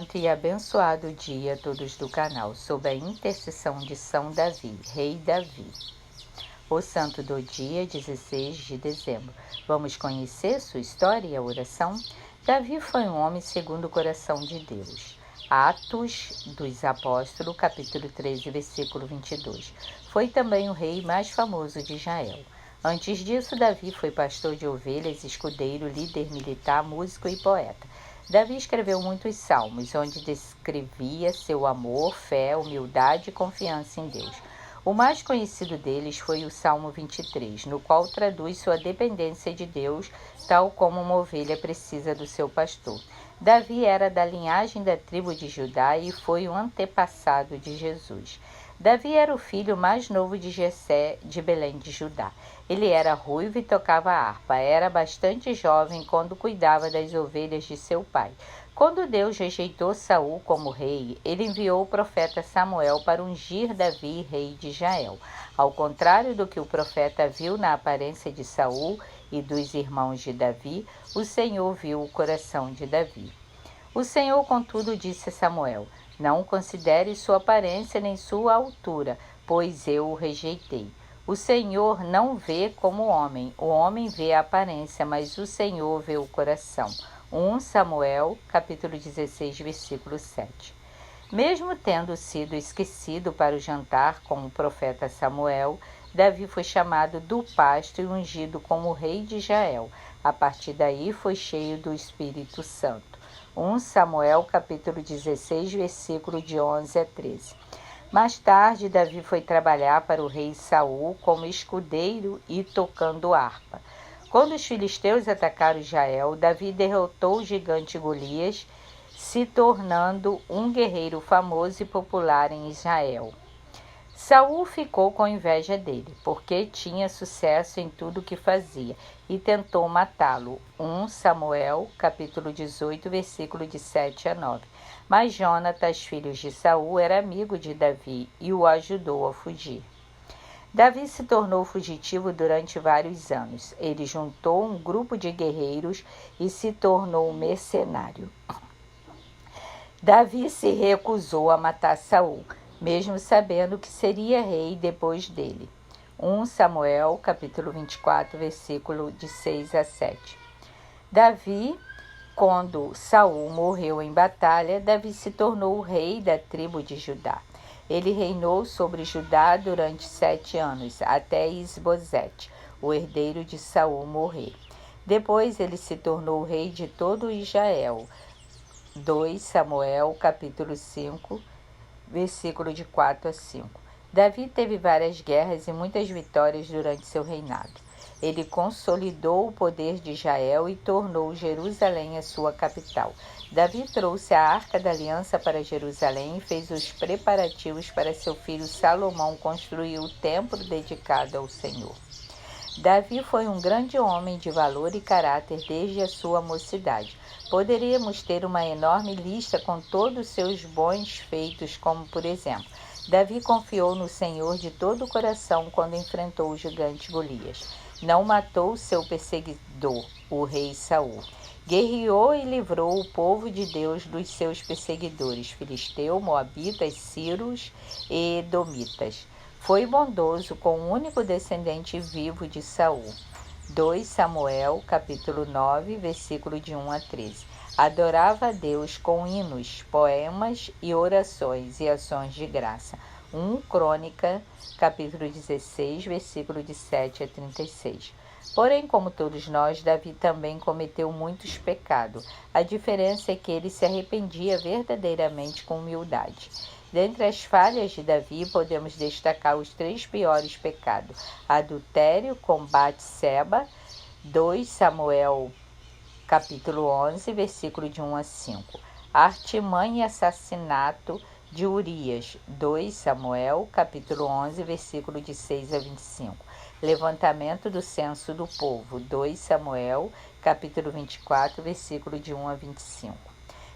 santo e abençoado dia a todos do canal, sob a intercessão de São Davi, Rei Davi. O santo do dia, 16 de dezembro. Vamos conhecer sua história e a oração? Davi foi um homem segundo o coração de Deus. Atos dos Apóstolos, capítulo 13, versículo 22. Foi também o rei mais famoso de Israel. Antes disso, Davi foi pastor de ovelhas, escudeiro, líder militar, músico e poeta. Davi escreveu muitos salmos, onde descrevia seu amor, fé, humildade e confiança em Deus. O mais conhecido deles foi o Salmo 23, no qual traduz sua dependência de Deus, tal como uma ovelha precisa do seu pastor. Davi era da linhagem da tribo de Judá e foi um antepassado de Jesus. Davi era o filho mais novo de Jessé, de Belém de Judá. Ele era ruivo e tocava harpa. Era bastante jovem quando cuidava das ovelhas de seu pai. Quando Deus rejeitou Saul como rei, ele enviou o profeta Samuel para ungir Davi, rei de Israel. Ao contrário do que o profeta viu na aparência de Saul e dos irmãos de Davi, o Senhor viu o coração de Davi. O Senhor, contudo, disse a Samuel: não considere sua aparência nem sua altura, pois eu o rejeitei. O Senhor não vê como o homem vê a aparência, mas o Senhor vê o coração. 1 Samuel, capítulo 16, versículo 7. Mesmo tendo sido esquecido para o jantar com o profeta Samuel, Davi foi chamado do pasto e ungido como rei de Israel. A partir daí foi cheio do Espírito Santo. 1 Samuel, capítulo 16, versículo de 11 a 13. Mais tarde, Davi foi trabalhar para o rei Saul como escudeiro e tocando harpa. Quando os filisteus atacaram Israel, Davi derrotou o gigante Golias, se tornando um guerreiro famoso e popular em Israel. Saul ficou com inveja dele, porque tinha sucesso em tudo o que fazia, e tentou matá-lo. 1 Samuel, capítulo 18, versículo de 7 a 9. Mas Jonatas, filho de Saul, era amigo de Davi e o ajudou a fugir. Davi se tornou fugitivo durante vários anos. Ele juntou um grupo de guerreiros e se tornou um mercenário. Davi se recusou a matar Saul, mesmo sabendo que seria rei depois dele. 1 Samuel, capítulo 24, versículo de 6 a 7. Quando Saul morreu em batalha, Davi se tornou o rei da tribo de Judá. Ele reinou sobre Judá durante 7 anos, até Isbosete, o herdeiro de Saul, morrer. Depois ele se tornou o rei de todo Israel. 2 Samuel, capítulo 5, versículo de 4 a 5. Davi teve várias guerras e muitas vitórias durante seu reinado. Ele consolidou o poder de Israel e tornou Jerusalém a sua capital. Davi trouxe a Arca da Aliança para Jerusalém e fez os preparativos para seu filho Salomão construir o templo dedicado ao Senhor. Davi foi um grande homem de valor e caráter desde a sua mocidade. Poderíamos ter uma enorme lista com todos os seus bons feitos, como por exemplo, Davi confiou no Senhor de todo o coração quando enfrentou o gigante Golias. Não matou seu perseguidor, o rei Saul. Guerreou e livrou o povo de Deus dos seus perseguidores, filisteus, moabitas, sírios e edomitas. Foi bondoso com o único descendente vivo de Saul. 2 Samuel, capítulo 9, versículo de 1 a 13. Adorava a Deus com hinos, poemas e orações e ações de graça. 1 Crônica, capítulo 16, versículo de 7 a 36. Porém, como todos nós, Davi também cometeu muitos pecados. A diferença é que ele se arrependia verdadeiramente com humildade. Dentre as falhas de Davi, podemos destacar os 3 piores pecados: adultério com Batseba, 2 Samuel, capítulo 11, versículo de 1 a 5. Artimanha e assassinato de Urias, 2 Samuel, capítulo 11, versículo de 6 a 25. Levantamento do censo do povo, 2 Samuel, capítulo 24, versículo de 1 a 25.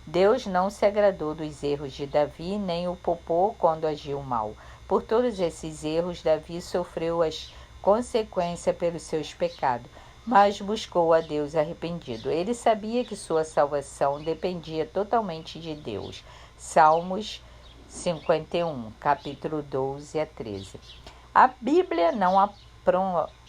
Deus não se agradou dos erros de Davi, nem o poupou quando agiu mal. Por todos esses erros, Davi sofreu as consequências pelos seus pecados. mas buscou a Deus arrependido. Ele sabia que sua salvação dependia totalmente de Deus. Salmos 51, capítulo 12 a 13. A Bíblia não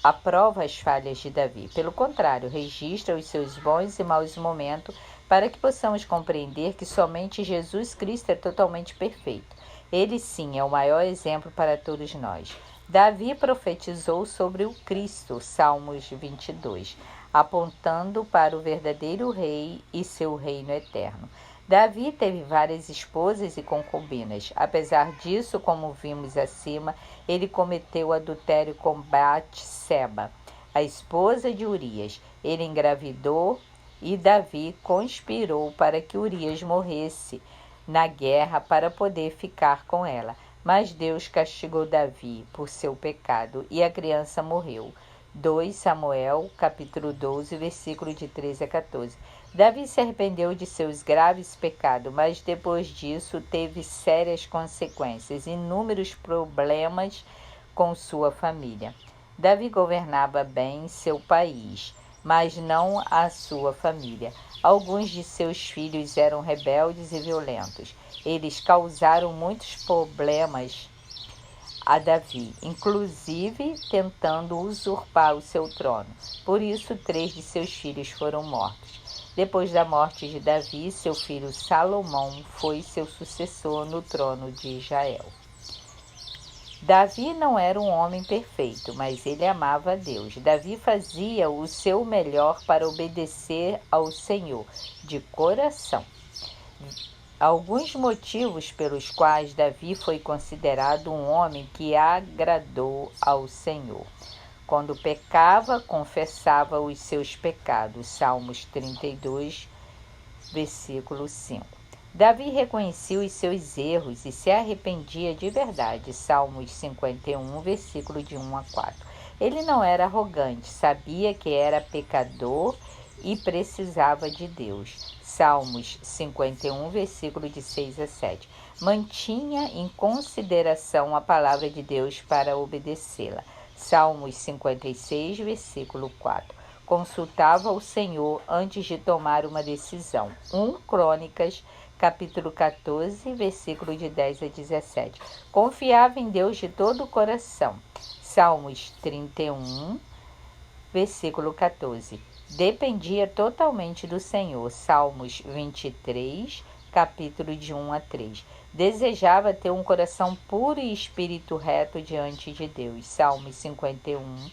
aprova as falhas de Davi. Pelo contrário, registra os seus bons e maus momentos para que possamos compreender que somente Jesus Cristo é totalmente perfeito. Ele sim é o maior exemplo para todos nós. Davi profetizou sobre o Cristo, Salmos 22, apontando para o verdadeiro rei e seu reino eterno. Davi teve várias esposas e concubinas. Apesar disso, como vimos acima, ele cometeu adultério com Batseba, a esposa de Urias. Ele engravidou e Davi conspirou para que Urias morresse na guerra para poder ficar com ela. Mas Deus castigou Davi por seu pecado e a criança morreu. 2 Samuel, capítulo 12, versículo de 13 a 14. Davi se arrependeu de seus graves pecados, mas depois disso teve sérias consequências, inúmeros problemas com sua família. Davi governava bem seu país, mas não a sua família. Alguns de seus filhos eram rebeldes e violentos. Eles causaram muitos problemas a Davi, inclusive tentando usurpar o seu trono. Por isso, 3 de seus filhos foram mortos. Depois da morte de Davi, seu filho Salomão foi seu sucessor no trono de Israel. Davi não era um homem perfeito, mas ele amava a Deus. Davi fazia o seu melhor para obedecer ao Senhor, de coração. Alguns motivos pelos quais Davi foi considerado um homem que agradou ao Senhor. Quando pecava, confessava os seus pecados. Salmos 32, versículo 5. Davi reconhecia os seus erros e se arrependia de verdade. Salmos 51, versículo de 1 a 4. Ele não era arrogante, sabia que era pecador e precisava de Deus. Salmos 51, versículo de 6 a 7. Mantinha em consideração a palavra de Deus para obedecê-la. Salmos 56, versículo 4. Consultava o Senhor antes de tomar uma decisão. 1 Crônicas, capítulo 14, versículo de 10 a 17. Confiava em Deus de todo o coração. Salmos 31, versículo 14. Dependia totalmente do Senhor. Salmos 23, capítulo de 1 a 3. Desejava ter um coração puro e espírito reto diante de Deus. Salmos 51,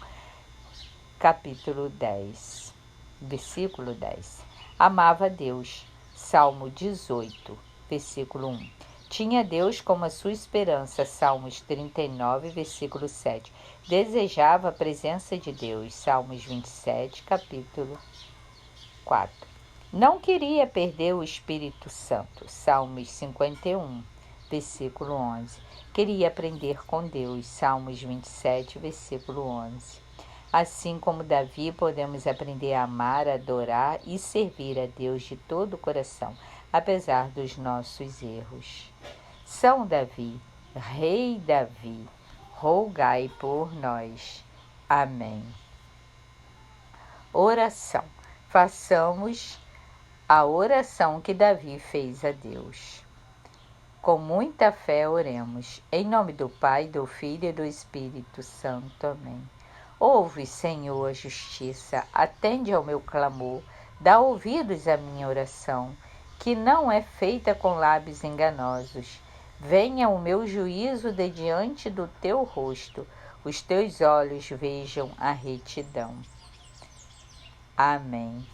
capítulo 10, versículo 10. Amava Deus. Salmo 18, versículo 1. Tinha Deus como a sua esperança. Salmos 39, versículo 7. Desejava a presença de Deus. Salmos 27, capítulo 4. Não queria perder o Espírito Santo. Salmos 51, versículo 11. Queria aprender com Deus. Salmos 27, versículo 11. Assim como Davi, podemos aprender a amar, adorar e servir a Deus de todo o coração, apesar dos nossos erros. São Davi, Rei Davi, rogai por nós. Amém. Oração. Façamos a oração que Davi fez a Deus. Com muita fé oremos. Em nome do Pai, do Filho e do Espírito Santo. Amém. Ouve, Senhor, a justiça, atende ao meu clamor, dá ouvidos à minha oração, que não é feita com lábios enganosos. Venha o meu juízo de diante do teu rosto, os teus olhos vejam a retidão. Amém.